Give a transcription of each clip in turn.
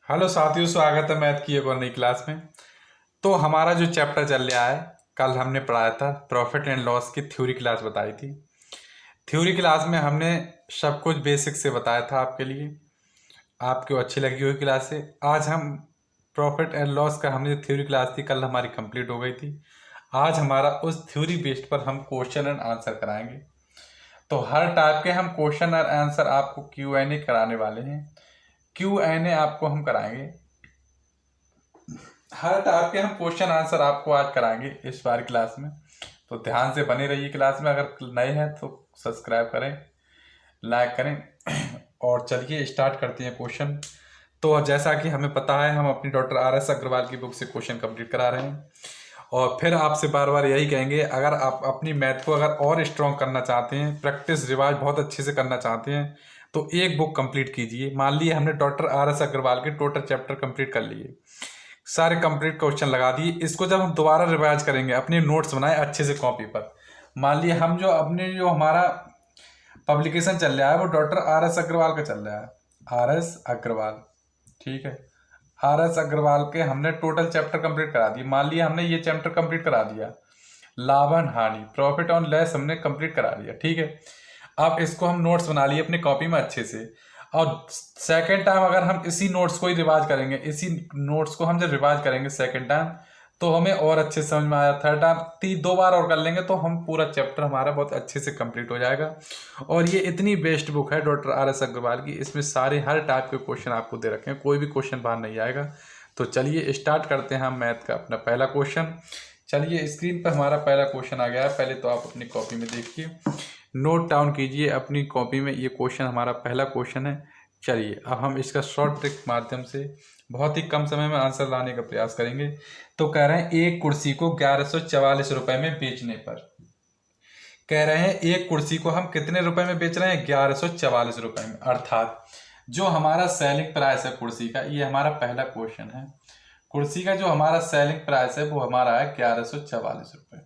Hello साथियों, स्वागत है मैथ की एक और नई क्लास में। तो हमारा जो चैप्टर चल रहा है, कल हमने पढ़ाया था प्रॉफिट एंड लॉस की थ्योरी क्लास बताई थी। थ्योरी क्लास में हमने सब कुछ बेसिक से बताया था आपके लिए। आपको अच्छी लगी हुई क्लास से। आज हम प्रॉफिट एंड लॉस का हमने जो थ्योरी क्लास थी कल हमारी कंप्लीट हो गई थी। आज हमारा उस थ्योरी बेस्ड पर हम क्वेश्चन एंड आंसर कराएंगे। तो हर टाइप के हम क्वेश्चन और आंसर आपको Q&A कराने वाले हैं। Q&A आपको हम कराएंगे। हर टाइप के हम क्वेश्चन आंसर आपको आज कराएंगे इस बार क्लास में। तो ध्यान से बने रहिए क्लास में। अगर नए हैं तो सब्सक्राइब करें, लाइक करें और चलिए स्टार्ट करते हैं क्वेश्चन। तो जैसा कि हमें पता है, हम अपनी डॉक्टर RS अग्रवाल की बुक से क्वेश्चन कंप्लीट करा रहे हैं। और फिर आपसे बार बार यही कहेंगे, अगर आप अपनी मैथ को अगर और स्ट्रॉन्ग करना चाहते हैं, प्रैक्टिस रिवाइज बहुत अच्छे से करना चाहते हैं, तो एक बुक कंप्लीट कीजिए। मान लीजिए हमने डॉक्टर RS अग्रवाल के टोटल चैप्टर कंप्लीट कर लिए, सारे कंप्लीट क्वेश्चन लगा दिए। इसको जब हम दोबारा रिवाइज करेंगे, अपने नोट्स बनाए अच्छे से कॉपी पर। मान लिए हम जो अपने जो हमारा पब्लिकेशन चल रहा है वो डॉक्टर RS अग्रवाल का चल रहा है, RS अग्रवाल, ठीक है। RS अग्रवाल के हमने टोटल चैप्टर कंप्लीट करा दिए। मान लिया हमने ये चैप्टर कंप्लीट करा दिया, लाभन हानि, प्रॉफिट ऑन लॉस हमने कंप्लीट करा दिया, ठीक है। अब इसको हम नोट्स बना लिए अपनी कॉपी में अच्छे से। और सेकेंड टाइम अगर हम इसी नोट्स को ही रिवाइज करेंगे, इसी नोट्स को हम जब रिवाइज करेंगे सेकेंड टाइम, तो हमें और अच्छे से समझ में आया। थर्ड टाइम दो बार और कर लेंगे तो हम पूरा चैप्टर हमारा बहुत अच्छे से कंप्लीट हो जाएगा। और ये इतनी बेस्ट बुक है डॉक्टर RS अग्रवाल की, इसमें सारे हर टाइप के क्वेश्चन आपको दे रखे हैं, कोई भी क्वेश्चन बाहर नहीं आएगा। तो चलिए स्टार्ट करते हैं हम मैथ का अपना पहला क्वेश्चन। चलिए स्क्रीन पर हमारा पहला क्वेश्चन आ गया है। पहले तो आप अपनी कॉपी में देखिए, नोट डाउन कीजिए अपनी कॉपी में। ये क्वेश्चन हमारा पहला क्वेश्चन है। चलिए अब हम इसका शॉर्ट ट्रिक माध्यम से बहुत ही कम समय में आंसर लाने का प्रयास करेंगे। तो कह रहे हैं एक कुर्सी को 1144 रुपए में बेचने पर, कह रहे हैं एक कुर्सी को हम कितने रुपए में बेच रहे हैं, 1144 रुपए में। अर्थात जो हमारा सेलिंग प्राइस है कुर्सी का, ये हमारा पहला क्वेश्चन है। कुर्सी का जो हमारा सेलिंग प्राइस है वो हमारा है 1144 रुपए।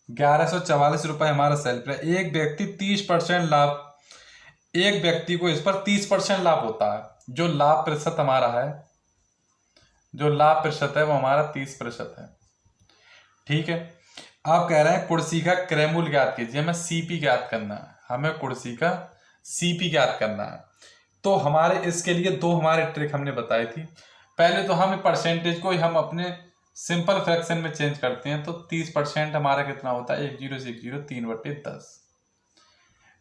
1144 रुपए हमारा सेल प्राइस। एक व्यक्ति 30% लाभ, एक व्यक्ति को इस पर 30% लाभ होता है। जो लाभ प्रतिशत हमारा है, जो लाभ प्रतिशत है वो हमारा 30% है, ठीक है। आप कह रहे हैं कुर्सी का क्रय मूल्य ज्ञात कीजिए, हमें CP ज्ञात करना है, हमें कुर्सी का CP ज्ञात करना है। तो हमारे इसके लिए दो हमारे ट्रिक हमने बताई थी। पहले तो हम परसेंटेज को हम अपने सिंपल फ्रैक्शन में चेंज करते हैं। तो 30% हमारा कितना होता है, 10 से 10, 3/10।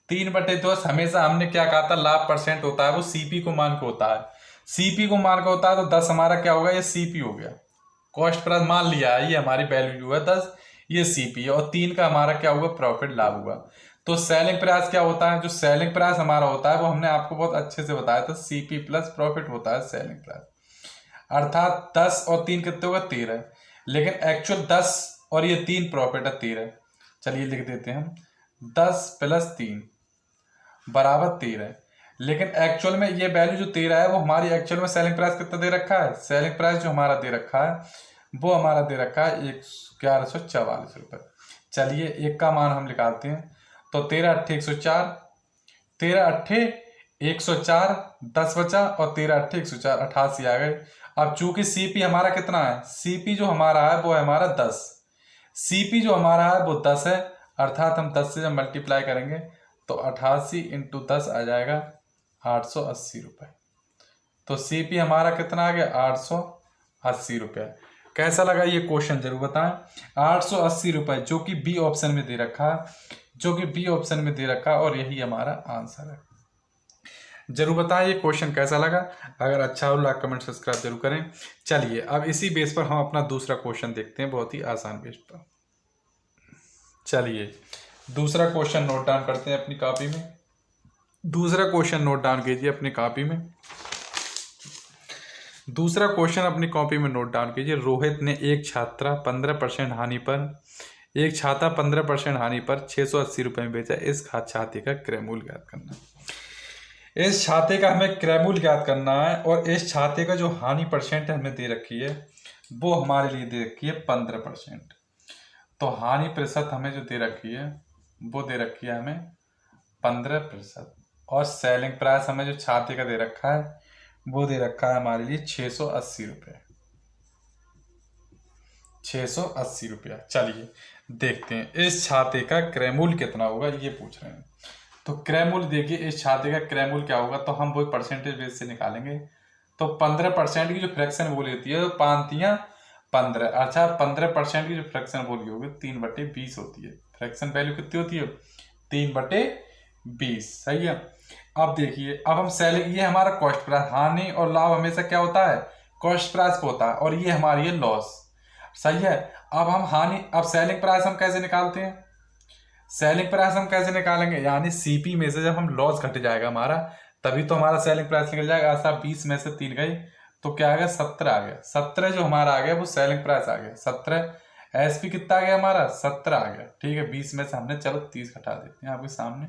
3/10 हमेशा हमने क्या कहा था, लाभ परसेंट होता है वो CP को मान के होता है। CP को मान के होता है तो 10 हमारा क्या होगा, ये CP हो गया, कॉस्ट प्राइस मान लिया है, ये हमारी वैल्यू है 10, ये CP है। और 3 का हमारा क्या हुआ, प्रॉफिट लाभ हुआ। तो सेलिंग प्राइस क्या होता है, जो सेलिंग प्राइस हमारा होता है वो हमने आपको बहुत अच्छे से बताया था, CP प्लस प्रॉफिट होता है सेलिंग प्राइस। अर्थात 10 और 3 कितने होगा, 13। लेकिन एक्चुअल 10 और ये 3 प्रॉफिट है 13। चलिए लिख देते हैं हम, 10 + 3 बराबर 13। लेकिन एक्चुअल में ये वैल्यू जो 13 है वो हमारी एक्चुअल में सेलिंग प्राइस कितना दे रखा है, सेलिंग प्राइस जो हमारा दे रखा है वो हमारा दे रखा है 1144 रुपये। चलिए एक का मान हम निकालते हैं। तो 13 × 8 = 104, 13 × 8 = 104, 10 बचा और 13 × 8 = 104, 88 आ गए। अब चूंकि CP हमारा कितना है, CP जो हमारा है वो है हमारा 10, CP जो हमारा है वो 10 है। अर्थात हम 10 से जब मल्टीप्लाई करेंगे तो 88 × 10 आ जाएगा 880 रुपये। तो CP हमारा कितना आ गया, 880 रुपये। कैसा लगा ये क्वेश्चन जरूर बताएं। 880 रुपये जो कि B ऑप्शन में दे रखा है, जो कि B ऑप्शन में दे रखा है, और यही हमारा आंसर है। जरूर बताएं ये क्वेश्चन कैसा लगा। अगर अच्छा हो लाइक कमेंट सब्सक्राइब जरूर करें। चलिए अब इसी बेस पर हम अपना दूसरा क्वेश्चन देखते हैं, बहुत ही आसान बेस पर। चलिए दूसरा क्वेश्चन नोट डाउन करते हैं अपनी कॉपी में। दूसरा क्वेश्चन नोट डाउन कीजिए अपनी कॉपी में। दूसरा क्वेश्चन अपनी कॉपी में नोट डाउन कीजिए। रोहित ने एक छात्रा 15% हानि पर, एक छाता 15% हानि पर 680 रुपये में बेचा। इस छाते का क्रय मूल्य ज्ञात करना है। इस छाते का हमें क्रय मूल्य ज्ञात करना है। और इस छाते का जो हानि परसेंट हमें दे रखी है वो हमारे लिए दे रखी है 15%। तो हानि प्रतिशत हमें जो दे रखी है वो दे रखी है हमें 15%। और सेलिंग प्राइस हमें जो छाते का दे रखा है वो दे रखा है हमारे लिए 680 रुपये, 680 रुपया। चलिए देखते हैं इस छाते का क्रय मूल्य कितना होगा, ये पूछ रहे हैं। तो क्रय मूल्य देखिए, इस छाते का क्रय मूल्य क्या होगा, तो हम वो परसेंटेज बेस से निकालेंगे। तो 15% की जो फ्रैक्शन बोली होती है, 5×3 = 15। अच्छा, 15% की जो फ्रैक्शन बोली होगी 3/20 होती है। फ्रैक्शन वैल्यू कितनी होती है, 3/20। सही है। अब देखिए, अब हम सेलिंग, ये हमारा कॉस्ट प्राइस, हानि और लाभ हमेशा क्या होता है, कॉस्ट प्राइस पे होता है, और ये हमारी है लॉस। सही है। अब हम हानि, अब सेलिंग प्राइस हम कैसे निकालते हैं, सेलिंग प्राइस हम कैसे निकालेंगे, यानी सीपी में से जब हम लॉस घट जाएगा हमारा, तभी तो हमारा सेलिंग प्राइस निकल जाएगा। ऐसा 20 में से 3 गई तो क्या आ गया, 17 आ गया। 17 जो हमारा आ गया वो सेलिंग प्राइस आ गया 17। एसपी कितना आ गया हमारा, 17 आ गया। ठीक है, 20 में से हमने, चलो 30 घटा देते हैं आपके सामने,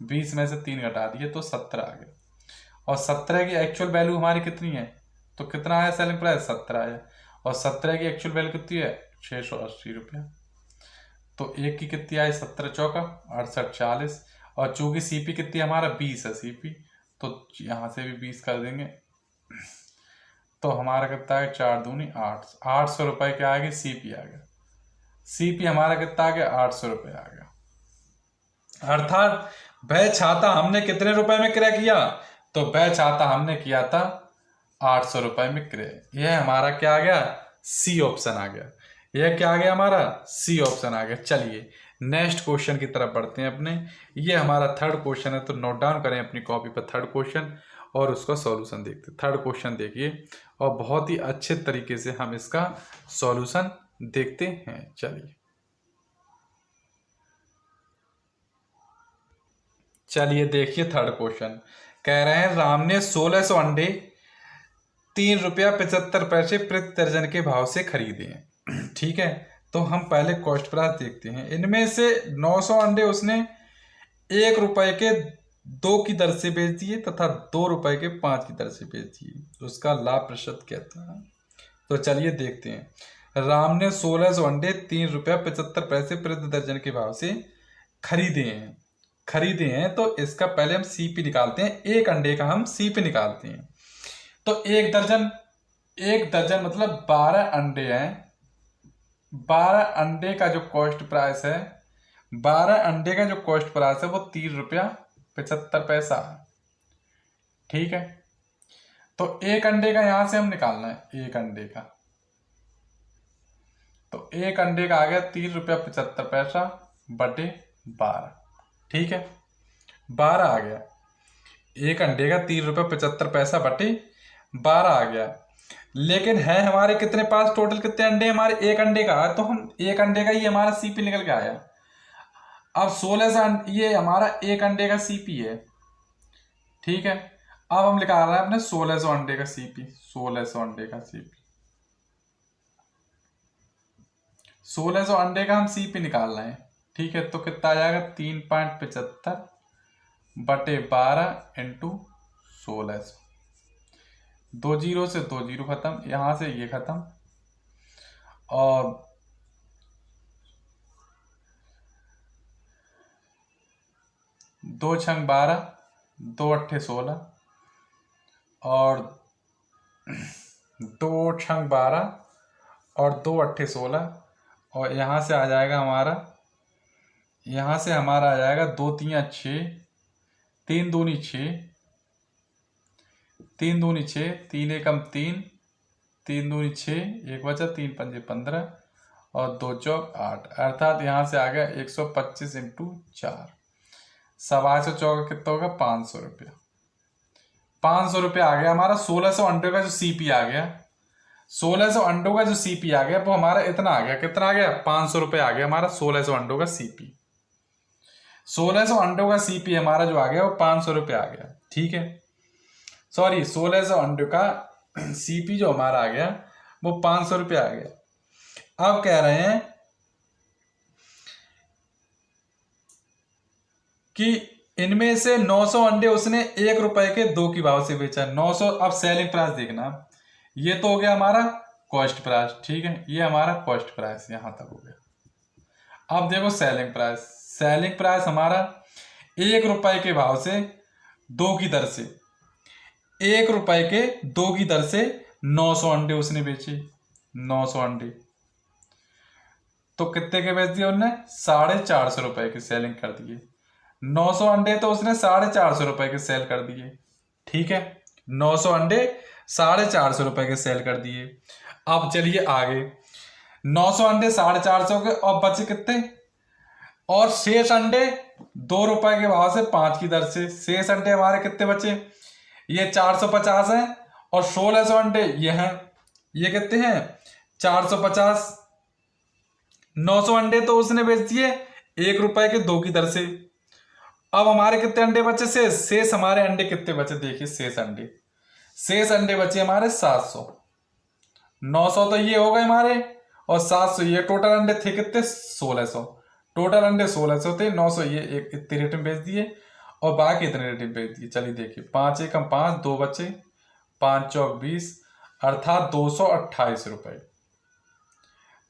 20 में से 3 घटा दिए तो 17 आ गया। और 17 की एक्चुअल वैल्यू हमारी कितनी है, तो कितना आया सेलिंग प्राइस, 17 आया। और 17 की एक्चुअल वैल्यू कितनी है, 680 रुपया। तो एक की कितनी आई, 17×4 = 68, 40। और चूंकि सीपी कितनी हमारा 20 है सीपी, तो यहाँ से भी 20 कर देंगे, तो हमारा कितना है, 4×2 = 8, 800 रुपये क्या आ गया, सीपी आ गया। सीपी हमारा कितना आ गया, 800 रुपये आ गया। अर्थात वह छाता हमने कितने रुपए में क्रय किया, तो वह छाता हमने किया था 800 रुपये में क्रय। यह हमारा क्या आ गया, सी ऑप्शन आ गया। यह क्या आ गया हमारा, सी ऑप्शन आ गया। चलिए नेक्स्ट क्वेश्चन की तरफ बढ़ते हैं अपने। ये हमारा थर्ड क्वेश्चन है, तो नोट डाउन करें अपनी कॉपी पर थर्ड क्वेश्चन और उसका सॉल्यूशन देखते हैं। थर्ड क्वेश्चन देखिए, और बहुत ही अच्छे तरीके से हम इसका सॉल्यूशन देखते हैं। चलिए देखिए थर्ड क्वेश्चन, कह रहे हैं राम ने 1600 अंडे 3 रुपया 75 पैसे प्रति दर्जन के भाव से खरीदे हैं। ठीक है, तो हम पहले कॉस्ट प्राइस देखते हैं। इनमें से 900 अंडे उसने 1 रुपए के 2 की दर से बेच दिए तथा 2 रुपए के 5 की दर से बेच दिए। उसका लाभ प्रतिशत कहता है। तो चलिए देखते हैं। राम ने 1600 अंडे 3 रुपया 75 पैसे प्रति दर्जन के भाव से खरीदे हैं। तो इसका पहले हम सीपी निकालते हैं, एक अंडे का हम सीपी निकालते हैं। तो एक दर्जन मतलब 12 अंडे हैं। 12 अंडे का जो कॉस्ट प्राइस है, 12 अंडे का जो कॉस्ट प्राइस है वो 3 रुपया 75 पैसा है। ठीक है, तो एक अंडे का यहां से हम निकालना है, एक अंडे का, तो एक अंडे का आ गया 3 रुपया 75 पैसा बटे 12। ठीक है, 12 आ गया। एक अंडे का 3 रुपया 75 पैसा बटे 12 आ गया। लेकिन है हमारे कितने पास, टोटल कितने अंडे हमारे, एक अंडे का है, तो हम एक अंडे का ही हमारा सीपी निकल के आया। अब 1600 ये हमारा एक अंडे का सीपी है। ठीक है, अब हम निकाल रहे हैं अपने 1600 अंडे का सीपी, 1600 अंडे का सीपी, 1600 अंडे का हम सीपी निकाल रहे हैं। ठीक है, तो कितना आ जाएगा, 3.75 बटे 12 इंटू 1600। 2 जीरो से 2 जीरो खत्म, यहां से ये खत्म, और 2×6 = 12, 2×8 = 16, और 2×6 = 12 और 2×8 = 16, और यहाँ से आ जाएगा हमारा, यहाँ से हमारा आ जाएगा 2×3 = 6, 3×2 = 6, 3×2 = 6, 3×1 = 3, 3×2 = 6, एक बचा, 3×5 = 15, और 2×4 = 8। अर्थात यहाँ से आ गया 125 इंटू 4, 824 कितना होगा, 500 रुपया। 500 रुपया आ गया हमारा। 1600 अंडों का जो सीपी आ गया, 1600 अंडों का जो सीपी आ गया वो हमारा इतना आ गया, कितना आ गया, 500 रुपया आ गया हमारा 1600 अंडों का सीपी। 1600 अंडों का सीपी हमारा जो आ गया वो 500 रुपया आ गया। ठीक है, सॉरी, 1600 अंडों का सीपी जो हमारा आ गया वो 500 रुपया आ गया। अब कह रहे हैं कि इनमें से 900 अंडे उसने 1 रुपए के 2 की भाव से बेचा। 900, अब सेलिंग प्राइस देखना, ये तो हो गया हमारा कॉस्ट प्राइस। ठीक है, ये हमारा कॉस्ट प्राइस यहां तक हो गया। अब देखो सेलिंग प्राइस, सेलिंग प्राइस हमारा 1 रुपए के भाव से 2 की दर से, ₹1 के 2 की दर से 900 अंडे उसने बेचे। 900 अंडे तो कितने के बेच दिए उनने? ₹450 की सेलिंग कर दिए। 900 अंडे तो उसने ₹450 के सेल कर दिए। ठीक है, 900 अंडे ₹450 के सेल कर दिए। अब चलिए आगे, 900 अंडे 450 के और बचे कितने? और शेष अंडे ₹2 के भाव से 5 की दर से शेष अंडे हमारे कितने बचे? ये 450 हैं और 1600 अंडे ये हैं। ये कितने हैं? 450। 900 अंडे तो उसने बेच दिए ₹1 के 2 की दर से। अब हमारे कितने अंडे बचे? शेष हमारे अंडे कितने बचे? देखिए शेष अंडे बचे हमारे 700। 900 तो ये हो गए हमारे और 700 ये टोटल अंडे थे कितने? 1600। टोटल अंडे 1600 थे, 900 ये एक इतने रेट में बेच दिए और बाकी इतने रेट में बेच दिए। चलिए देखिए, 5 एकम 5, 2 बचे, 5 चौक 20, अर्थात ₹228।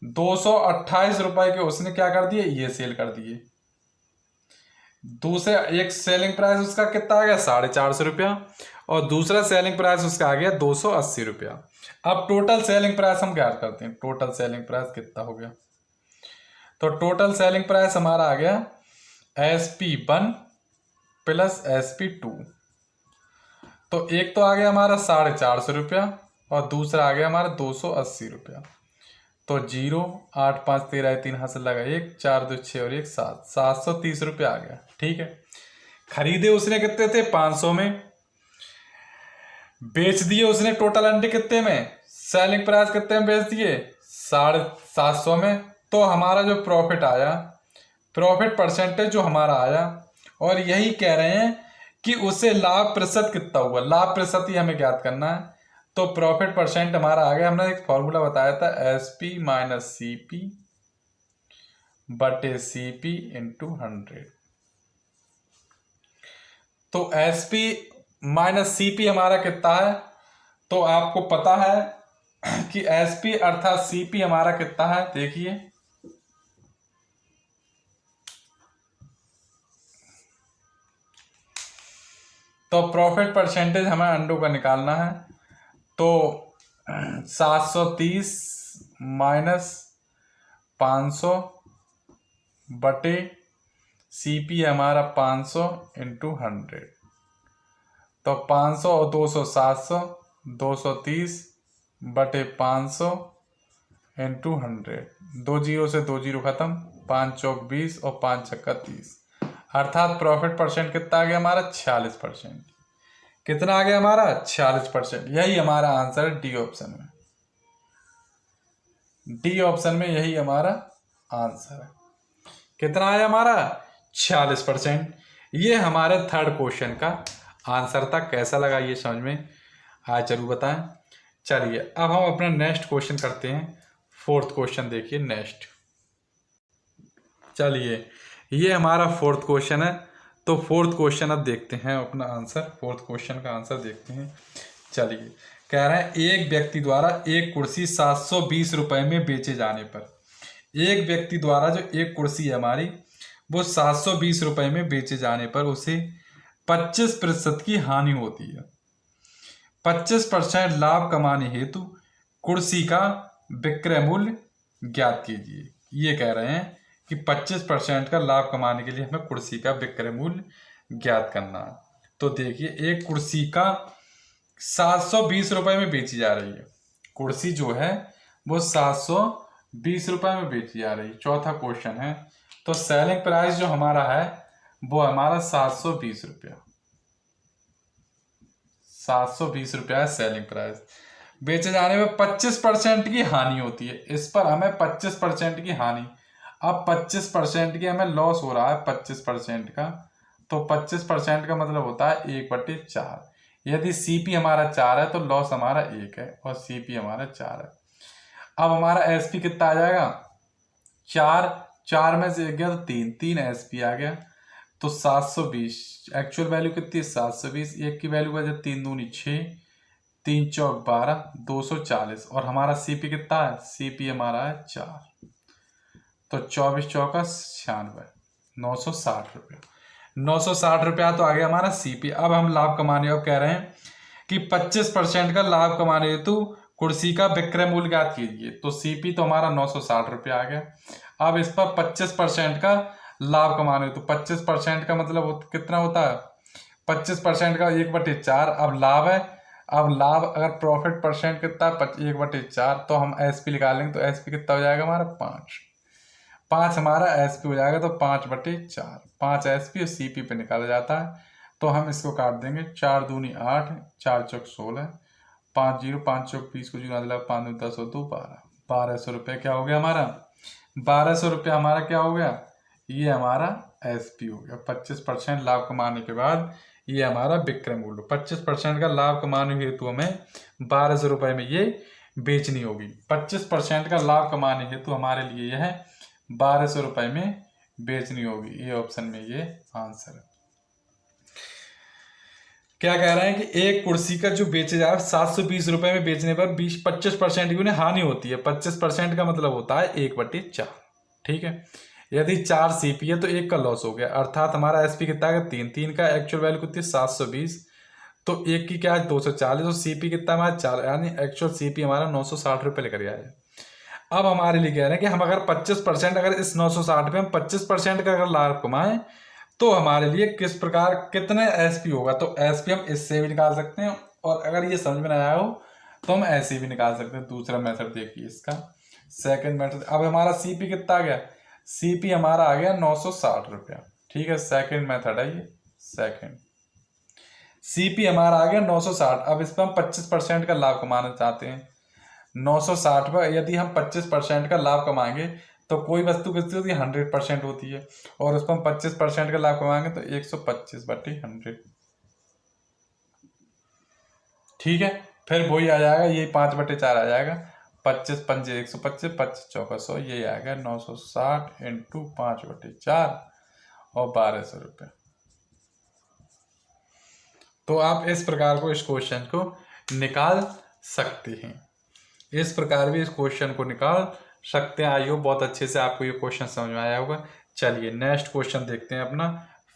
₹228 के उसने क्या कर दिए? ये सेल कर दिए। दूसरे एक सेलिंग प्राइस उसका कितना आ गया? ₹450 और दूसरा सेलिंग प्राइस उसका आ गया ₹280। अब टोटल सेलिंग प्राइस हम क्या करते हैं? टोटल सेलिंग प्राइस कितना हो गया? तो टोटल सेलिंग प्राइस हमारा आ गया SP1 प्लस SP2। तो एक तो आ गया हमारा ₹450 और दूसरा आ गया हमारा ₹280। तो 0, 8, 5, 13, 3 हासिल लगा 1, 4, 2, 6 और 1, 7, ₹730 आ गया। ठीक है, खरीदे उसने कितने थे? 500 में। बेच दिए उसने टोटल अंडे कितने में? सेलिंग प्राइस कितने में बेच दिए? 750 में। तो हमारा जो प्रॉफिट आया, प्रॉफिट परसेंटेज जो हमारा आया, और यही कह रहे हैं कि उसे लाभ प्रतिशत कितना हुआ। लाभ प्रतिशत ही हमें ज्ञात करना है। तो प्रॉफिट परसेंट हमारा आ गया, हमने एक फॉर्मूला बताया था, SP माइनस CP बटे CP इंटू 100। तो SP माइनस CP हमारा कितना है? तो आपको पता है कि SP अर्थात CP हमारा कितना है? देखिए, तो प्रॉफिट परसेंटेज हमें अंडों का निकालना है। तो 730 माइनस 500 बटे CP हमारा 500 इंटू 100। तो 500 और 200 700, 230 बटे 500 इंटू 100। 2 जीरो से 2 जीरो खत्म, 5 चौक 20 और 5 छक्का 30, अर्थात प्रॉफिट परसेंट कितना आ गया हमारा? 46%। कितना आ गया हमारा? 46%। यही हमारा आंसर है डी ऑप्शन में। डी ऑप्शन में यही हमारा आंसर है। कितना आया हमारा? 46%। ये हमारे थर्ड क्वेश्चन का आंसर था। कैसा लगा ये समझ में आया जरूर बताएं। चलिए अब हम अपना नेक्स्ट क्वेश्चन करते हैं। फोर्थ क्वेश्चन देखिए नेक्स्ट। चलिए ये हमारा फोर्थ क्वेश्चन है। तो फोर्थ क्वेश्चन अब देखते हैं अपना आंसर। फोर्थ क्वेश्चन का आंसर देखते हैं। चलिए, कह रहे हैं एक व्यक्ति द्वारा एक कुर्सी ₹720 में बेचे जाने पर, एक व्यक्ति द्वारा जो एक कुर्सी है हमारी वो ₹720 में बेचे जाने पर उसे 25% की हानि होती है। 25% लाभ कमाने हेतु कुर्सी का विक्रय मूल्य ज्ञात कीजिए। ये कह रहे हैं कि 25% का लाभ कमाने के लिए हमें कुर्सी का विक्रय मूल्य ज्ञात करना है। तो देखिए, एक कुर्सी का ₹720 में बेची जा रही है। कुर्सी जो है वो ₹720 में बेची जा रही है। चौथा क्वेश्चन है, तो सेलिंग प्राइस जो हमारा है वो हमारा ₹720। ₹720 है सेलिंग प्राइस। बेचे जाने में 25% की हानि होती है। इस पर हमें 25% की हानि, अब 25% की हमें लॉस हो रहा है 25% का। तो 25% का मतलब होता है 1/4। यदि CP हमारा 4 है तो लॉस हमारा 1 है और CP हमारा 4 है। अब हमारा SP कितना आ जाएगा? 4 में से 1 गया तो 3 SP आ गया। तो 720 एक्चुअल वैल्यू कितनी है? 720। 1 की वैल्यू का जब 3 दूनी 6, 3 चौक 12, 240 और हमारा CP कितना है? CP हमारा है 4। तो 24 चौका 96, ₹960। ₹960 तो आ गया हमारा CP। अब हम लाभ कमाने और कह रहे हैं कि 25% का लाभ कमाने हेतु कुर्सी का विक्रय मूल्य ज्ञात कीजिए। तो सीपी तो हमारा 960 रुपये आ गया। अब इस पर 25% का लाभ कमाने हेतु 25% का मतलब कितना होता है, 25% का 1/4। अब लाभ है, अब लाभ अगर प्रॉफिट परसेंट कितना है 1/4, तो हम एसपी निकालेंगे तो एसपी कितना हो जाएगा हमारा 5 हमारा एसपी हो जाएगा। तो 5/4, 5 एसपी और सीपी पे निकाला जाता है। तो हम इसको काट देंगे, 4 दूनी 8, 4 चौक 16, 5 0, 5 चौक 20 को 0 5 दूनी 10 और 2 12, 1200 रुपये क्या हो गया हमारा, 1200 रुपये हमारा क्या हो गया, ये हमारा एसपी हो गया। 25% लाभ कमाने के बाद ये हमारा विक्रय मूल्य, 25% का लाभ कमाने हेतु हमें 1200 रुपये में ये बेचनी होगी। 25% का लाभ कमाने हेतु हमारे लिए यह 1200 रुपये में बेचनी होगी। ये ऑप्शन में ये आंसर है। क्या कह रहे हैं कि एक कुर्सी का जो बेचे जाए 720 रुपये में बेचने पर 25% की उन्हें हानि होती है। 25% का मतलब होता है 1/4। ठीक है, यदि 4 सीपी है तो 1 का लॉस हो गया, अर्थात हमारा एसपी कितना है 3 का एक्चुअल वैल्यू कितनी 720, तो 1 की क्या है 240, तो सीपी कितना हमारा 4, यानी एक्चुअल सीपी हमारा 960 रुपये लेकर आया। अब हमारे लिए कह रहे हैं कि हम अगर 25%, अगर इस 960 पे हम 25% का अगर लाभ कमाएं तो हमारे लिए किस प्रकार कितने एसपी होगा। तो एसपी हम इससे भी निकाल सकते हैं, और अगर ये समझ में ना आया हो तो हम ऐसे भी निकाल सकते हैं। दूसरा मेथड देखिए इसका, सेकंड मेथड। अब हमारा सीपी कितना आ गया, सीपी हमारा आ गया 960 रुपया। ठीक है, सेकंड मेथड है ये, सेकंड सीपी हमारा आ गया 960। अब इस पर हम 25% का लाभ कमाना चाहते हैं। 960 पर यदि हम 25% का लाभ कमाएंगे तो कोई वस्तु कितनी होती है 100% होती है, और उस पर हम 25% का लाभ कमाएंगे तो 125/100। ठीक है, फिर वही आ जाएगा, ये 5/4 आ जाएगा। 25 पंजे 125, 25 चौका 100, ये आएगा 960 इंटू 5/4 और 1200 रुपये। तो आप इस प्रकार को इस क्वेश्चन को निकाल सकते हैं, इस प्रकार भी इस क्वेश्चन को निकाल सकते हैं। आई होप बहुत अच्छे से आपको ये क्वेश्चन समझ में आया होगा। चलिए नेक्स्ट क्वेश्चन देखते हैं, अपना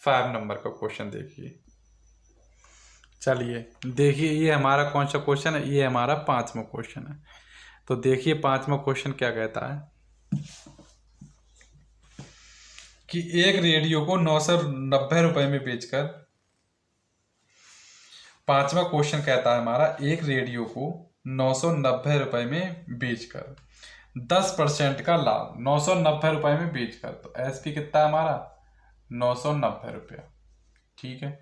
5 नंबर का क्वेश्चन देखिए। चलिए देखिए, ये हमारा कौन सा क्वेश्चन है, ये हमारा 5वां क्वेश्चन है। तो देखिए 5वां क्वेश्चन क्या कहता है कि एक रेडियो को 990 रुपये में बेचकर, 5वां क्वेश्चन कहता है हमारा एक रेडियो को 990 रुपये में बेचकर 10% का लाभ, 990 रुपये में बेचकर, तो एसपी कितना है हमारा 990 रुपया। ठीक है,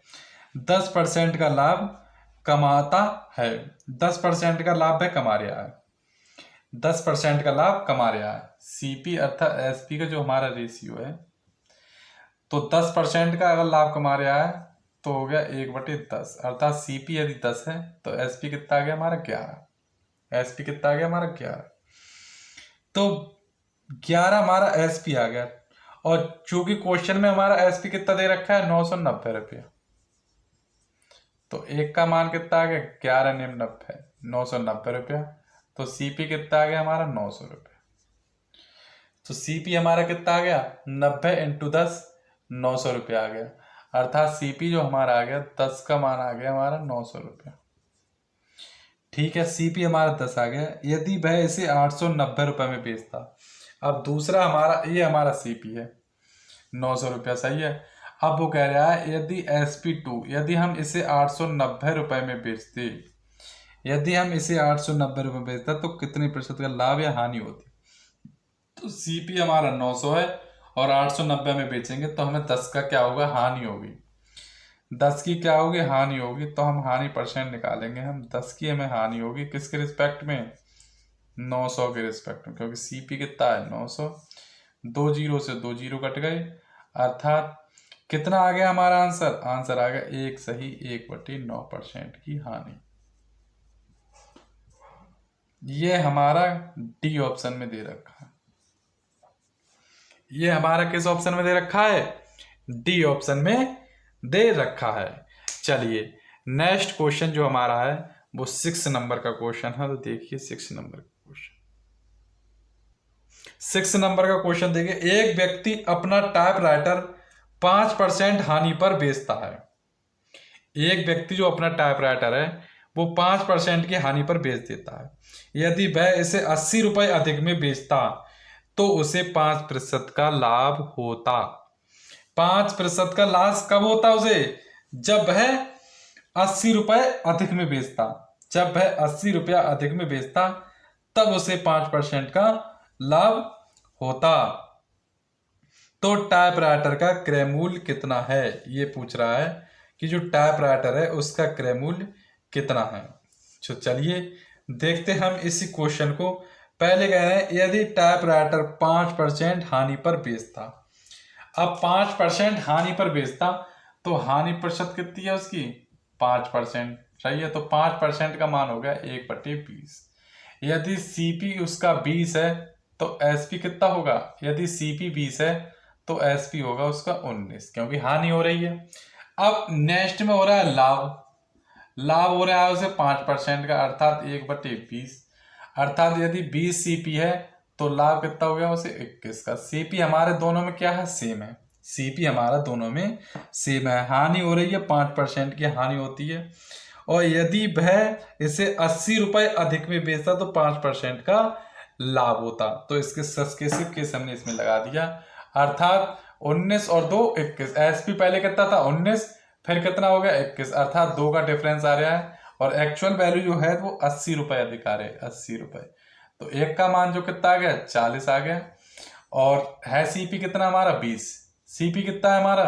10% का लाभ कमाता है, 10% का लाभ है कमा रहा है, 10% का लाभ कमा रहा है। सीपी अर्थात एसपी का जो हमारा रेशियो है, तो 10% का अगर लाभ कमा रहा है तो हो गया 1/10, अर्थात सीपी यदि 10 है तो एसपी कितना आ गया हमारा 11, एसपी कितना आ गया हमारा 11। तो 11 हमारा एसपी आ गया, और चूंकि क्वेश्चन में हमारा एसपी कितना दे रखा है 990 रुपया, तो एक का मान कितना आ गया 11 निम 90, 990 रुपया। तो सीपी कितना आ गया हमारा 900 रुपया। तो सीपी हमारा कितना आ गया 90 इंटू 10, 900 रुपया आ गया, अर्थात सीपी जो हमारा आ गया 10 का मान आ गया हमारा 900 रुपया। ठीक है, सीपी हमारा 10 आ गया। यदि वह इसे 890 रुपये में बेचता, अब दूसरा हमारा ये हमारा सीपी है 900 रुपया, सही है। अब वो कह रहा है यदि SP2, यदि हम इसे 890 रुपये में बेचते, यदि हम इसे 890 रुपये में बेचता तो कितने प्रतिशत का लाभ या हानि होती। तो सीपी हमारा 900 है और 890 में बेचेंगे तो हमें 10 का क्या होगा हानि होगी, 10 की क्या होगी हानि होगी। तो हम हानि परसेंट निकालेंगे, हम 10 की हमें हानि होगी किसके रिस्पेक्ट में 900 के रिस्पेक्ट में, क्योंकि सीपी कितना है 900, 2 जीरो से 2 जीरो कट गए, अर्थात कितना आ गया हमारा आंसर, आंसर आ गया 1 सही 1/9% की हानि। ये हमारा डी ऑप्शन में दे रखा है, ये हमारा किस ऑप्शन में दे रखा है, डी ऑप्शन में दे रखा है। चलिए नेक्स्ट क्वेश्चन जो हमारा है वो 6 नंबर का क्वेश्चन है। तो देखिए 6 नंबर का क्वेश्चन, 6 नंबर का क्वेश्चन देखिए, एक व्यक्ति अपना टाइपराइटर 5% हानि पर बेचता है। एक व्यक्ति जो अपना टाइपराइटर है वो 5% की हानि पर बेच देता है। यदि वह इसे 80 रुपये अधिक में बेचता तो उसे 5% का लाभ होता। 5% का लॉस कब होता उसे? जब वह 80 रुपये अधिक में बेचता। जब वह 80 रुपया अधिक में बेचता तब उसे 5% का लाभ होता। तो टाइपराइटर का क्रय मूल्य कितना है, ये पूछ रहा है कि जो टाइपराइटर है उसका क्रय मूल्य कितना है। तो चलिए देखते हम इसी क्वेश्चन को। पहले कह रहे हैं यदि टाइपराइटर 5% हानि पर बेचता। अब 5% हानि पर बेचता तो हानि प्रतिशत कितनी है उसकी? 5%। सही है, तो 5% का मान हो गया 1/20। यदि सीपी उसका 20 है तो एसपी कितना होगा? यदि सीपी 20 है तो एसपी होगा उसका 19, क्योंकि हानि हो रही है। अब नेक्स्ट में हो रहा है लाभ। लाभ हो रहा है उसे 5% का, अर्थात 1/20। अर्थात यदि 20 सीपी है तो लाभ कितना हो गया उसे 21 का। सीपी हमारे दोनों में क्या है? सेम है। सीपी हमारा दोनों में सेम है। हानि हो रही है 5% की हानि होती है। और यदि वह इसे 80 रुपये अधिक में बेचता तो 5% का लाभ होता। तो इसके सस्केसिव केस हमने इसमें लगा दिया। अर्थात 19 और 2 21। एसपी पहले कितना था? 19, फिर कितना हो गया? 21। अर्थात 2 का डिफरेंस आ रहा है और एक्चुअल वैल्यू जो है वो 80 रुपये अधिक आ रहे हैं, 80 रुपये। तो एक का मान जो कितना आ गया? 40 आ गया। और है सीपी कितना हमारा? 20। सीपी कितना है हमारा?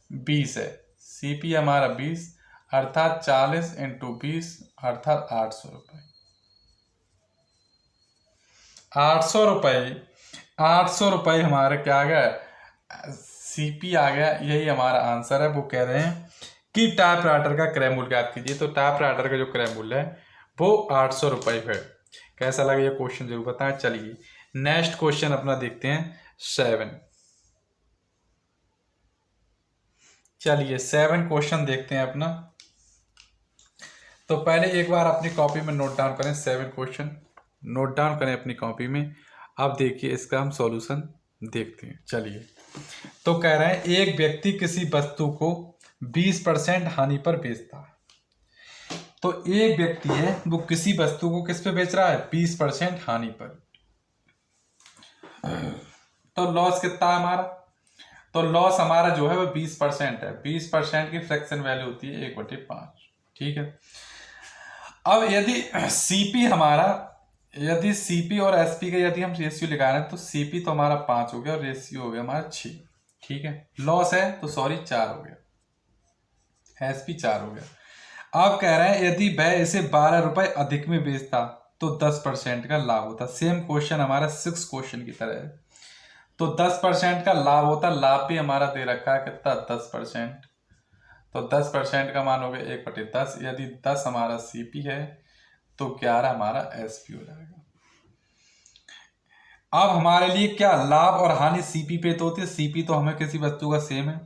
20 है। सीपी हमारा 20, अर्थात 40 × 20 अर्थात 800 रुपये। 800 रुपये, 800 रुपये हमारा क्या आ गया? सीपी आ गया। यही हमारा आंसर है। वो कह रहे हैं कि टाइपराइटर का क्रय मूल्य ज्ञात कीजिए। तो टाइपराइटर का जो क्रय मूल्य है वो 800 रुपये है। कैसा लगा ये क्वेश्चन जरूर बताएं। चलिए नेक्स्ट क्वेश्चन अपना देखते हैं 7। चलिए 7 क्वेश्चन देखते हैं अपना। तो पहले एक बार अपनी कॉपी में नोट डाउन करें। 7 क्वेश्चन नोट डाउन करें अपनी कॉपी में। अब देखिए इसका हम सॉल्यूशन देखते हैं। चलिए तो कह रहे हैं एक व्यक्ति किसी वस्तु को 20% हानि पर बेचता है। तो एक व्यक्ति है वो किसी वस्तु को किस पे बेच रहा है? 20% हानि पर। तो लॉस कितना है हमारा? तो लॉस हमारा जो है वो 20% है। 20% की फ्रैक्शन वैल्यू होती है 1/5। ठीक है। अब यदि सीपी हमारा, यदि सीपी और एसपी का यदि हम रेशियो लगा रहे हैं तो सीपी तो हमारा 5 हो गया और रेशियो हो गया हमारा 6। ठीक है। लॉस है तो सॉरी 4 हो गया, एसपी 4 हो गया। अब कह रहे हैं यदि वह इसे 12 रुपए अधिक में बेचता तो 10% का लाभ होता। सेम क्वेश्चन हमारा 6 क्वेश्चन की तरह है। तो 10% का लाभ होता। लाभ भी हमारा दे रखा है कितना? 10%। तो 10% का मान हो गया 1/10। यदि 10 हमारा सीपी है तो 11 हमारा एसपी हो जाएगा। अब हमारे लिए क्या लाभ और हानि सीपी पे तो होती है। सीपी तो हमें किसी वस्तु का सेम है।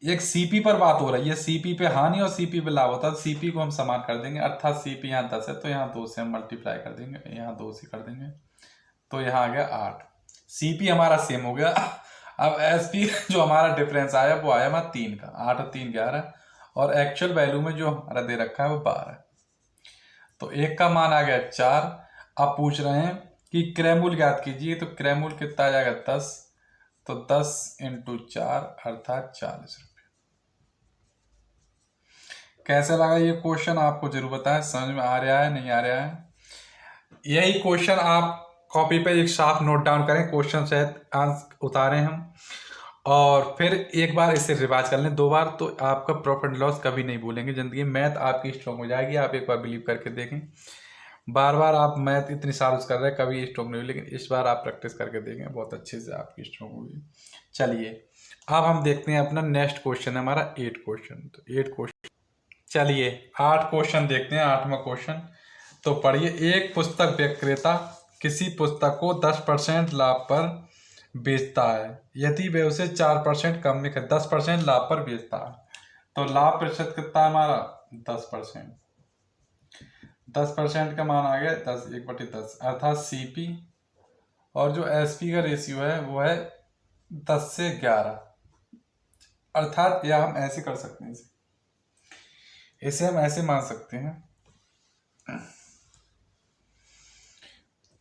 एक सीपी पर बात हो रही है, सीपी पे हानि और सीपी पे लाभ होता है। सीपी को हम समान कर देंगे, अर्थात सीपी यहाँ 10 है तो यहाँ 2 से हम मल्टीप्लाई कर देंगे, यहाँ 2 से कर देंगे तो यहाँ आ गया 8। सीपी हमारा सेम हो गया। अब एसपी जो हमारा डिफरेंस आया वो आया हमारा 3 का। 8 और 3 11 और एक्चुअल वैल्यू में जो हमारा दे रखा है वो 12। तो एक का मान आ गया 4। अब पूछ रहे हैं कि क्रय मूल्य ज्ञात कीजिए। तो क्रय मूल्य कितना आ जाएगा? 10। तो 10 × 4 अर्थात 40 रुपये। कैसा लगा ये क्वेश्चन आपको जरूर बताएं। समझ में आ रहा है नहीं आ रहा है? यही क्वेश्चन आप कॉपी पे एक साफ नोट डाउन करें। क्वेश्चन सहित आंसर उतारें हम और फिर एक बार इसे रिवाइज कर लें 2 बार, तो आपका प्रॉफिट एंड लॉस कभी नहीं भूलेंगे जिंदगी में। मैथ आपकी स्ट्रॉन्ग हो जाएगी। आप एक बार बिलीव करके देखें। बार बार आप मैथ इतनी साल कर रहे हैं कभी स्ट्रॉन्ग नहीं हुई, लेकिन इस बार आप प्रैक्टिस करके देखें, बहुत अच्छे से आपकी स्ट्रॉन्ग होगी। चलिए अब हम देखते हैं अपना नेक्स्ट क्वेश्चन है हमारा 8 क्वेश्चन। तो 8 क्वेश्चन, चलिए 8 क्वेश्चन देखते हैं। 8वां क्वेश्चन तो पढ़िए। एक पुस्तक विक्रेता किसी पुस्तक को 10% लाभ पर बेचता है। यदि वे उसे 4% कम में 10% लाभ पर बेचता है तो लाभ प्रतिशत कितना है हमारा? 10%। 10% का मान आ गया 10 1/10, अर्थात सीपी और जो एसपी का रेशियो है वो है 10 से 11। अर्थात या हम ऐसे कर सकते हैं, इसे हम ऐसे मान सकते हैं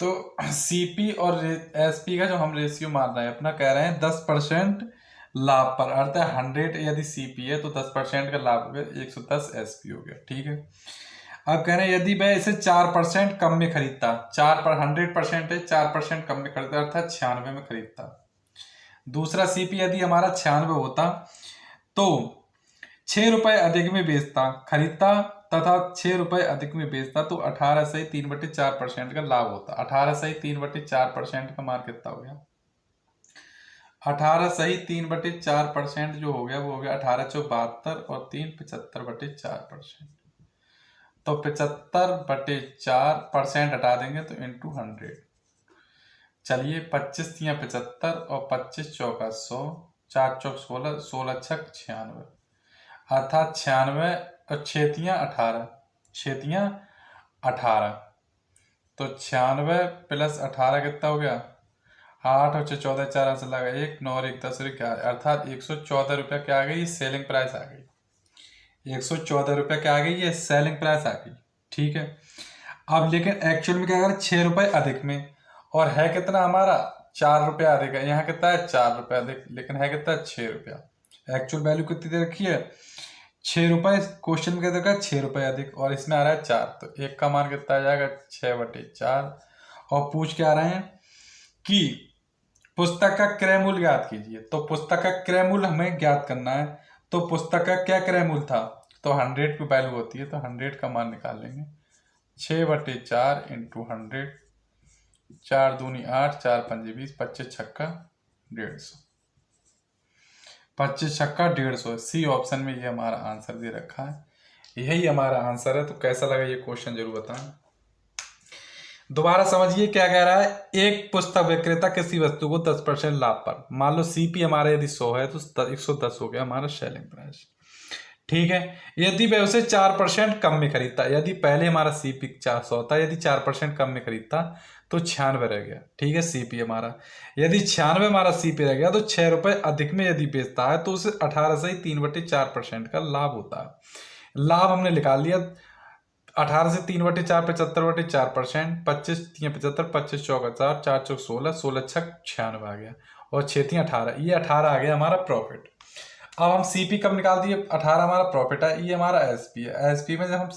तो सीपी और एसपी का जो हम रेशियो मान रहे हैं अपना, कह रहे हैं 10% लाभ पर, अर्थात 100 यदि सीपी है तो 10% का लाभ हो गया, 110 एसपी हो गया। ठीक है, अब कह रहे हैं यदि मैं इसे 4% कम में खरीदता, 100% है, 4% कम में खरीदता अर्थात 96 में खरीदता। दूसरा सीपी यदि हमारा 96 होता तो 6 रुपए अधिक में बेचता, खरीदता तथा 6 रुपए अधिक में बेचता तो 18 सही 3/4% का लाभ होता। 18 सही 3/4% का मान कितना हो गया? 18 सही 3/4% जो हो गया वो हो गया 18 चौ 72 और 3 75/4%। तो 75/4% हटा देंगे तो इंटू 100। चलिए 25 तियाँ 75 और 25 चौका 100, 4 चौक 16, 16 छक 96, अर्थात 96 और 6 तियाँ 18, 6 तियाँ 18, तो 96 प्लस 18 कितना हो गया? 8 और 14 4 से लगा 1, 9 और 1 10 क्या, अर्थात 114 रुपया क्या आ गई? सेलिंग प्राइस आ गई। 114 रुपया क्या आ गई? ये सेलिंग प्राइस आ गई। ठीक है, अब लेकिन एक्चुअल में क्या कर 6 रुपए अधिक में, और है कितना हमारा? 4 रुपया अधिक है। यहाँ कितना है? 4 रुपया अधिक, लेकिन है कितना? 6 रुपया। एक्चुअल वैल्यू कितनी दे रखी है? 6 रुपए। क्वेश्चन में क्या देखा? 6 रुपए अधिक, और इसमें आ रहा है 4, तो एक का मान कितना आ जाएगा? 6/4। और पूछ क्या रहे हैं कि पुस्तक का क्रय मूल्य ज्ञात कीजिए। तो पुस्तक का क्रय मूल्य हमें ज्ञात करना है। तो पुस्तक का क्या क्रय मूल्य था? तो 100 की वैल्यू होती है, तो 100 का मान निकाल लेंगे। 6/4 इंटू 100, 4 दूनी 8, 4 पंजे 20, 25 छक्का 150, 25 छक्का 150। सी ऑप्शन में ये हमारा आंसर दे रखा है, यही हमारा आंसर है। तो कैसा लगा ये क्वेश्चन जरूर बताएं। दोबारा समझिए क्या कह रहा है। एक पुस्तक विक्रेता किसी वस्तु को 10% लाभ पर, मान लो सीपी हमारा यदि 100 है तो 110 हो गया हमारा सेलिंग प्राइस। ठीक है, यदि वह उसे 4% कम में खरीदता, यदि पहले हमारा सीपी 400 था, यदि 4% कम में खरीदता तो 96 रह गया। ठीक है, सीपी हमारा, यदि 96 हमारा सीपी रह गया तो 6 रुपए अधिक में यदि बेचता है तो उसे 18 से 3/4% का लाभ होता है। लाभ हमने निकाल लिया, 18 से 3/4 75/4%, 25 तियाँ 75, 25 चौका 4, 4 चौक 16, 16 छक 96 आ गया, और 6 तियाँ 18, ये 18 आ गया हमारा प्रॉफिट। अब हम सीपी कब निकाल दिए? 18 हमारा प्रॉफिट है, ये हमारा एसपी है। एसपी में जब हम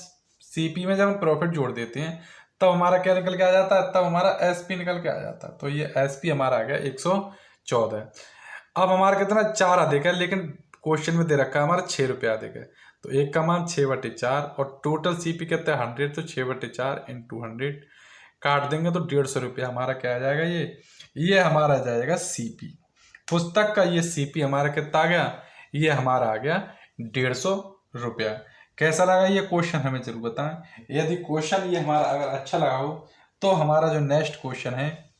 सीपी में जब हम प्रॉफिट जोड़ देते हैं तब हमारा क्या निकल के आ जाता है? तब हमारा एसपी निकल के आ जाता है। तो ये एसपी हमारा आ गया 114। अब हमारा कितना? 4 अधिक है, लेकिन क्वेश्चन में दे रखा है हमारा 6 रुपया अधिक है, तो एक का मान 6/4 और टोटल सीपी कितना है? 100, तो 6/4 इंटू 100 काट देंगे तो 150 रुपया हमारा क्या आ जाएगा? ये हमारा आ जाएगा सीपी। पुस्तक का ये सीपी हमारा कितना आ गया? ये हमारा आ गया 150 रुपया। कैसा लगा ये क्वेश्चन हमें जरूर बताएं। यदि क्वेश्चन ये हमारा अगर अच्छा लगा हो तो हमारा जो नेक्स्ट क्वेश्चन है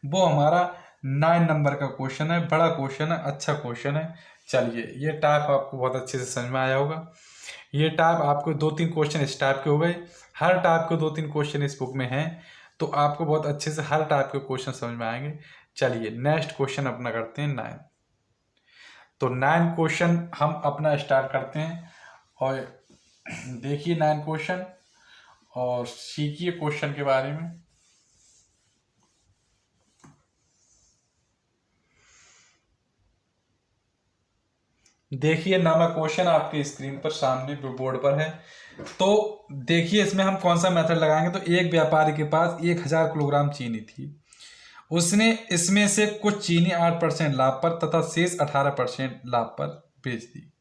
वो हमारा 9 नंबर का क्वेश्चन है। बड़ा क्वेश्चन है, अच्छा क्वेश्चन है। चलिए, ये टाइप आपको बहुत अच्छे से समझ में आया होगा। ये टाइप आपको 2-3 क्वेश्चन इस टाइप के हो गए। हर टाइप के 2-3 क्वेश्चन इस बुक में हैं, तो आपको बहुत अच्छे से हर टाइप के क्वेश्चन समझ में आएंगे। चलिए नेक्स्ट क्वेश्चन अपना करते हैं 9। तो 9 क्वेश्चन हम अपना स्टार्ट करते हैं, और देखिए 9 क्वेश्चन और सीखिए क्वेश्चन के बारे में। देखिए नामा क्वेश्चन आपके स्क्रीन पर सामने बोर्ड पर है। तो देखिए इसमें हम कौन सा मेथड लगाएंगे। तो एक व्यापारी के पास 1000 किलोग्राम चीनी थी, उसने इसमें से कुछ चीनी 8% लाभ पर तथा शेष 18% लाभ पर बेच दी।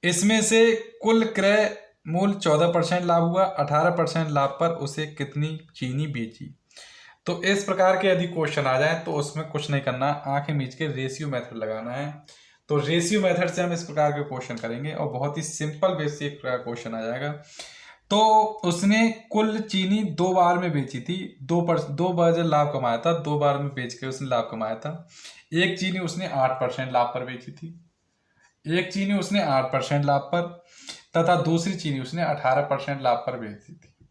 इसमें से कुल क्रय मूल्य 14% लाभ हुआ, 18% लाभ पर उसे कितनी चीनी बेची। तो इस प्रकार के यदि क्वेश्चन आ जाए तो उसमें कुछ नहीं करना, आंखें मीच के रेशियो मेथड लगाना है। तो रेशियो मेथड से हम इस प्रकार के क्वेश्चन करेंगे और बहुत ही सिंपल बेसिक क्वेश्चन आ जाएगा। तो उसने कुल चीनी 2 बार में बेची थी, 2 बार लाभ कमाया था, 2 बार में बेच के उसने लाभ कमाया था। एक चीनी उसने 8% लाभ पर बेची थी, एक चीनी उसने 8% लाभ पर, तथा दूसरी चीनी उसने 18% लाभ पर बेची थी,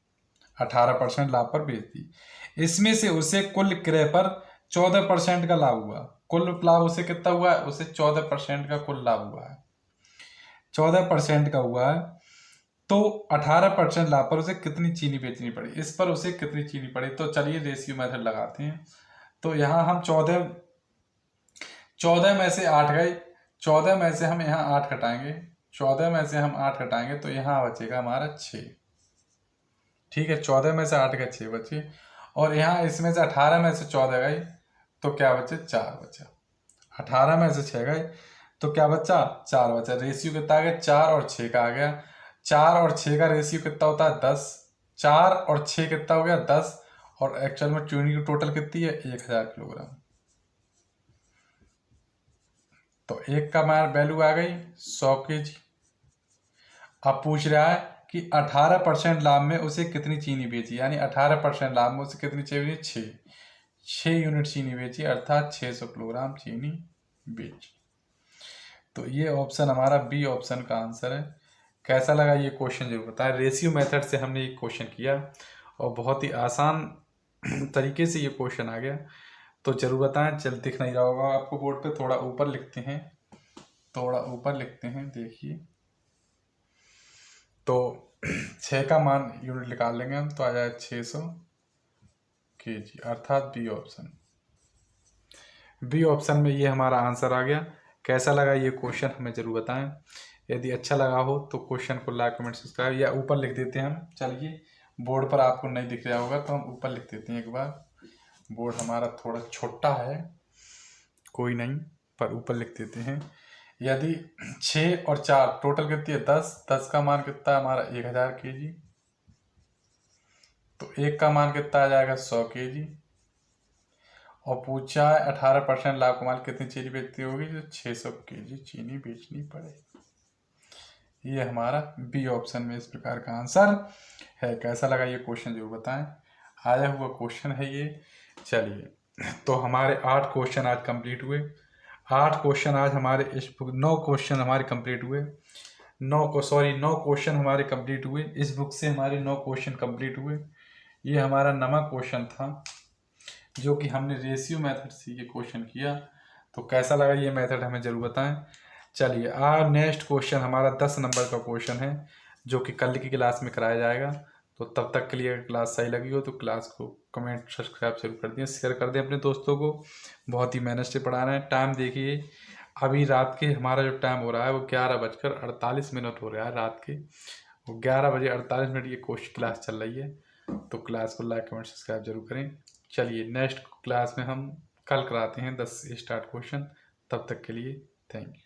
18% लाभ पर बेच दी। इसमें से उसे कुल क्रय पर 14% का लाभ हुआ। कुल लाभ उसे कितना हुआ है? उसे 14% का कुल लाभ हुआ है, 14% का हुआ है। तो 18% लाभ पर उसे कितनी चीनी बेचनी पड़ी, इस पर उसे कितनी चीनी पड़ी। तो चलिए रेशियो मेथड लगाते हैं। तो यहाँ हम 14 में से 8 गए, 14 में से हम यहाँ 8 घटाएंगे, 14 में से हम 8 घटाएंगे तो यहाँ बचेगा हमारा 6। ठीक है, 14 में से 8 गए 6 बचे, और यहाँ इसमें से 18 में से 14 गए तो क्या बचे, 4 बचा। 18 में से 6 गए तो क्या बचा, 4 बचा। रेशियो कितना आ गया, 4 और 6 का आ गया। 4 और 6 का रेशियो कितना होता है, 10। 4 और 6 कितना हो गया, 10। और एक्चुअल में चीनी की टोटल कितनी है, 1000 किलोग्राम। तो एक का हमारा वैल्यू आ गई 100 kg। अब पूछ रहा है कि 18% लाभ में उसे कितनी चीनी बेची, यानी 18% लाभ में उसे कितनी चीनी बेची, 6 यूनिट चीनी बेची, अर्थात 600 किलोग्राम चीनी बेची। तो ये ऑप्शन हमारा बी ऑप्शन का आंसर है। कैसा लगा ये क्वेश्चन जरूर बताएं। रेशियो मेथड से हमने ये क्वेश्चन किया और बहुत ही आसान तरीके से ये क्वेश्चन आ गया। तो जरूर बताएं। चल दिख नहीं रहा होगा आपको बोर्ड पे, थोड़ा ऊपर लिखते हैं, थोड़ा ऊपर लिखते हैं, देखिए। तो 6 का मान यूनिट निकाल लेंगे हम, तो आ जाए 600 kg, अर्थात बी ऑप्शन। बी ऑप्शन में ये हमारा आंसर आ गया। कैसा लगा ये क्वेश्चन हमें जरूर बताएं। यदि अच्छा लगा हो तो क्वेश्चन को लाइक कमेंट सब्सक्राइब, या ऊपर लिख देते हैं हम। चलिए, बोर्ड पर आपको नहीं दिख रहा होगा तो हम ऊपर लिख देते हैं एक बार। बोर्ड हमारा थोड़ा छोटा है, कोई नहीं, पर ऊपर लिख देते हैं। यदि 6 और 4 टोटल कितनी है, 10। 10 का मान कितना है हमारा, 1000 kg। तो 1 का मान कितना आ जाएगा, 100 kg। और पूछा है 18% लाभ कमाल कितनी चीनी बेचती होगी, जो 600 kg चीनी बेचनी पड़े। ये हमारा बी ऑप्शन में इस प्रकार का आंसर है। कैसा लगा ये क्वेश्चन जरूर बताएं। आया हुआ क्वेश्चन है ये। चलिए, तो हमारे 8 क्वेश्चन आज कंप्लीट हुए। 8 क्वेश्चन आज हमारे इस बुक, 9 क्वेश्चन हमारे कंप्लीट हुए। 9 क्वेश्चन हमारे कंप्लीट हुए इस बुक से, हमारे 9 क्वेश्चन कंप्लीट हुए। ये हमारा 9वां क्वेश्चन था जो कि हमने रेशियो मेथड से ये क्वेश्चन किया। तो कैसा लगा ये मेथड हमें जरूर बताएं। चलिए, आज नेक्स्ट क्वेश्चन हमारा 10 नंबर का क्वेश्चन है जो कि कल की क्लास में कराया जाएगा। तो तब तक के लिए अगर क्लास सही लगी हो तो क्लास को कमेंट सब्सक्राइब जरूर कर दें, शेयर कर दें अपने दोस्तों को। बहुत ही मेहनत से पढ़ा रहे हैं। टाइम देखिए, अभी रात के हमारा जो टाइम हो रहा है वो 11:48 हो रहा है रात के। 11:48 ये क्लास चल रही है। तो क्लास को लाइक कमेंट सब्सक्राइब जरूर करें। चलिए, नेक्स्ट क्लास में हम कल कराते हैं 10 स्टार्ट क्वेश्चन। तब तक के लिए थैंक यू।